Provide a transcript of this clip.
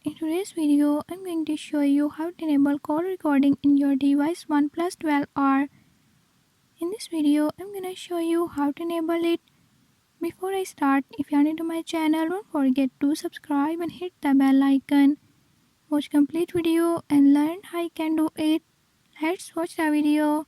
In today's video, I'm going to show you how to enable call recording in your device Oneplus 12R. In this video, I'm going to show you how to enable it. Before I start, if you are new to my channel, don't forget to subscribe and hit the bell icon. Watch complete video and learn how you can do it. Let's watch the video.